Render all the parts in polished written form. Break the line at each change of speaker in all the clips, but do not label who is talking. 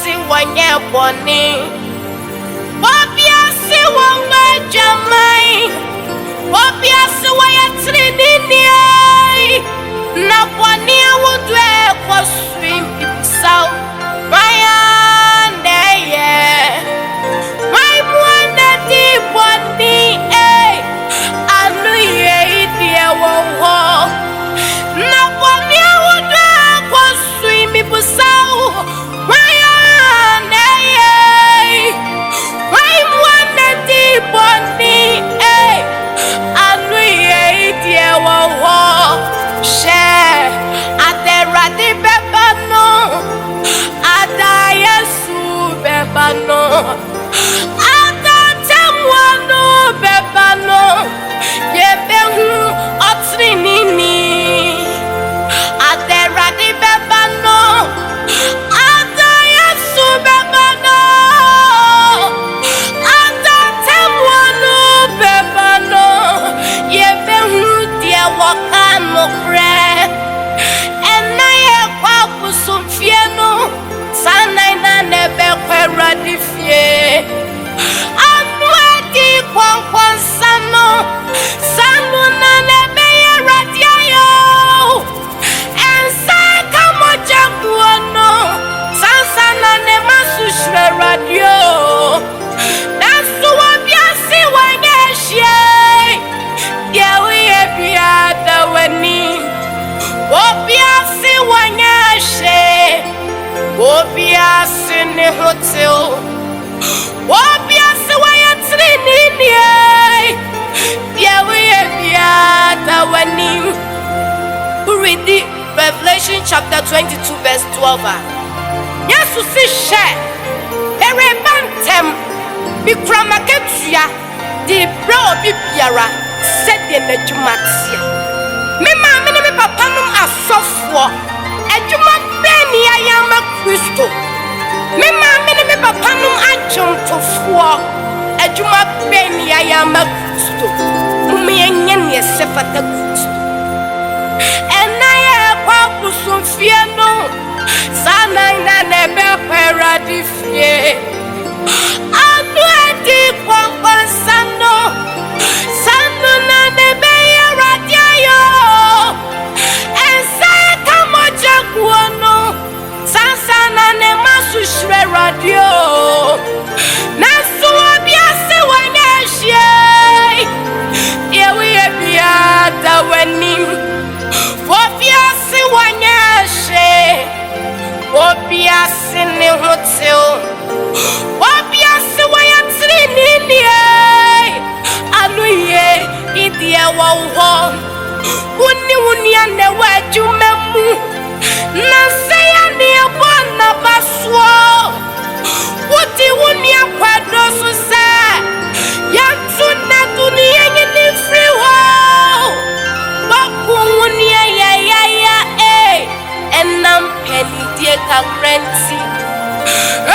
si wanye boni Obiasi wonwe jamai Obiasi waya trinini Na boni awudwe kwa swim ipsao Maya neye Mai mwanda di boni Anu ye idie wowo Na boni awudwe kwa swim ipsao Maya neye Mai mwanda di boni Anu ye idie wowo Share Aderadi bebano Adayesu bebano Adatemwano bebano Yebehu otrinini Aderadi bebano Adayesu bebano Adatemwano bebano Yebehu dia wakano pre Sana ina nebe kwera di fie Anu edi kwankwan sano Sanu na nebe ye radiayo Ense kamo jaguano Sansa na ne masu shre radio Nasu wabiasi wanyeshye Yewi yebiada weni Wabiasi wanyeshe Obiasi ni hotel Obiasi waya trinini Yewe biada wani Who read the Revelation chapter 22 verse 12 Yesu si share Erebantem Bikramaketuya Di bro bibiara Sede na jumatia Mema mene me papa num asofo Ejuma beni ayama Kristo Mema mene me papa num ajontofo Ejuma beni ayama Kristo Mumenye ne sefata Kristo Enaye kwa kusumfie no Sana ina nebe kwera di fie Anu edi kwa kwansano Sanu na nebe ye radiayo Ense kamo jaguano Sansa na ne masu shre radio Nasu obiasi wanyeshye Yewi yebiada weni Obiasi wanyeshe Obiasi ni hotel Obiasi wayatrinini Anu ye idie wawo Uni ane wajumemu Naseya ni abona baswo Uti uni akwado suse Yantuna dunia ngini friwo Baku uni ya Enam peni die kakrenti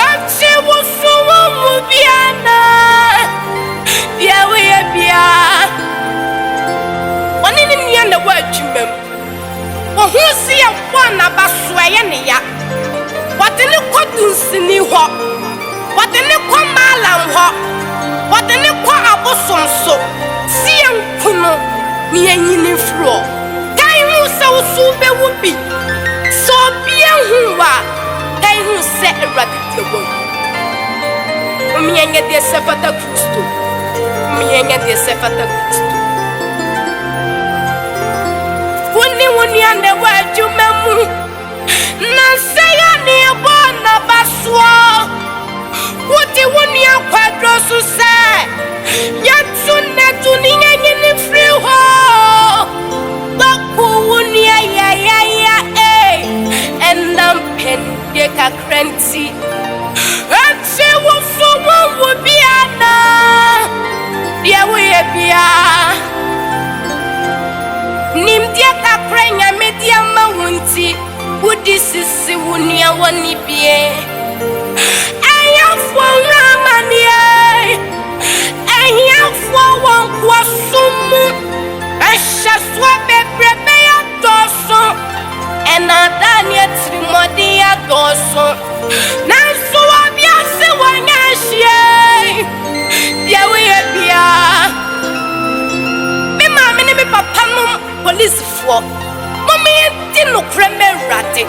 Ati wusuwu mubiana Yewe yebia Wanini niyane wajumemu Wahusi ya wana baswaye ni ya Watini kwa dunsini ho Watini kwa malam ho Watini kwa abosonso Siya mkuno Niye nyini fro Kaimu se usube wubi So biye huwa Kaimu se eradite wo Umiyenye de sefata Kristo Umiyenye de sefata Kristo Wuni ande wajumemu Nanseya ni abona baswa Uti wuni akwadro suse Yatune dunia ngini friho Baku wuni ya Endam pende kakrenti Ati wufu wubiana Yewe yebia Nimdia kakrenya media mawunti Wudi sisi wunia wanibie Ayafwa ramanie Ayafwa wankwa sumu Eshaswa bebrebe ya doso Enadani etrimodi ya doso Nansu deɛ woyɛ bia me maame ne me papa nom policefoɔ momma yɛnti nokorɛ ma Awurade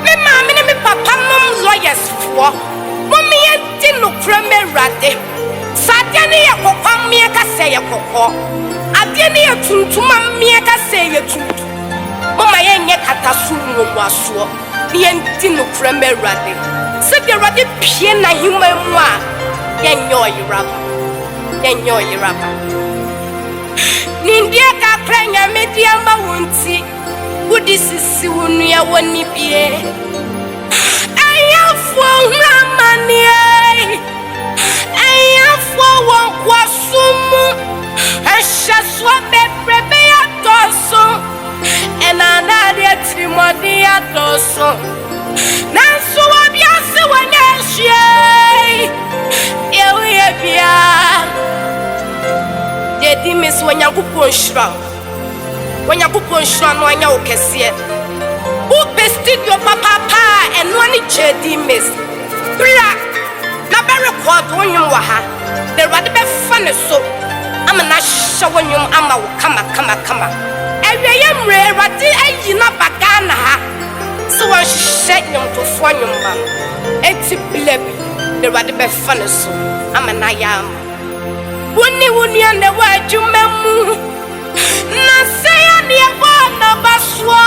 me maame ne me papa nom lawyersfoɔ momma yɛnti nokorɛ ma Awurade sɛ adeɛ ne yɛ kɔkɔɔ mmeɛ ka sɛ yɛ kɔkɔɔ adeɛ ne yɛ tuntum a mmeɛ ka sɛ yɛ tuntum momma yɛnyɛ kataso nwomwasoɔ ne yɛnti nokorɛ ma Awurade sɛdeɛ Awurade pie n'ahema mu a yɛnyɛ ɔyeraba nindeɛ kakra Nyame de ama wo nti wode sisi wo nua wɔ ne bie ɛyɛfoɔ hu amanneɛ ɛyɛfoɔ wɔ nkoaso mu ɛhyɛsoɔ bebrebe yɛdɔɔso ɛnanadeɛ tirimɔden yɛdɔɔso nanso wɔbiase wɔnyɛ hwee deɛ woyɛ biaa deɛ di me sɛ Onyankopɔn hyira no ɔnyɛ wo kɛseɛ wopɛ studio papapa a ɛno ne kyɛ di mes bra na bɛrekɔɔdo wo nnwom wɔ ha na Awurade bɛfa ne so ama na hyɛ wo nnwom ama wo kama ɛwieyɛ mmerɛ Awurade ayi na ba Ghana ha sɛ wɔnhyehyɛ nnwomtofoɔ nnwomba no ɛti bila bi na Awurade bɛfa ne so ama na yɛ ama wo ne wo nua na wɔ adwuma mu na sɛ yɛdeɛ bɔ na ba soɔ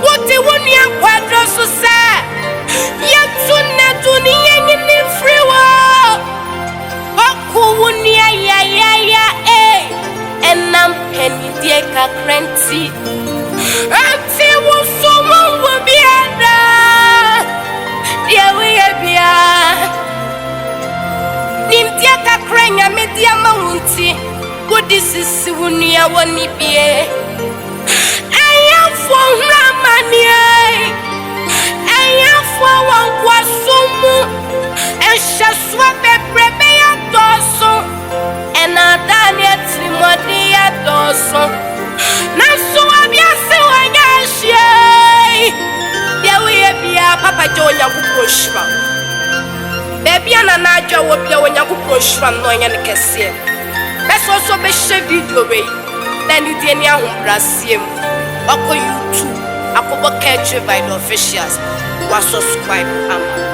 wote wo nua nkwadro so sɛ yɛtu ne to ne yɛnyini mfiri wɔ ɔko wo nua yayaya ɛnam panideɛ kakra nti ɛnti wo so wo wo biada deɛ woyɛ biaa nimdeɛ kakra Nyame de ama wo nti wode sisi wo nua wɔ ne bie ɛyɛfoɔ hu amanneɛ ɛyɛfoɔ wɔ nkoaso mu ɛhyɛsoɔ bebrebe yɛdɔɔso ɛnadaneɛ tirimɔden yɛdɔɔso nanso wɔbiase wɔnyɛ hwee deɛ woyɛ biaa papa gye Onyankopɔn hyira baby ana na adwa wo bia Onyankopɔn hyira no ɔnyɛ ne kɛseɛ bɛsɛ so bɛhyɛ video wei na ne die ne ahobrɛaseɛ mu wakɔ YouTube akɔbɔ Ketri by the officials wa subscribe ama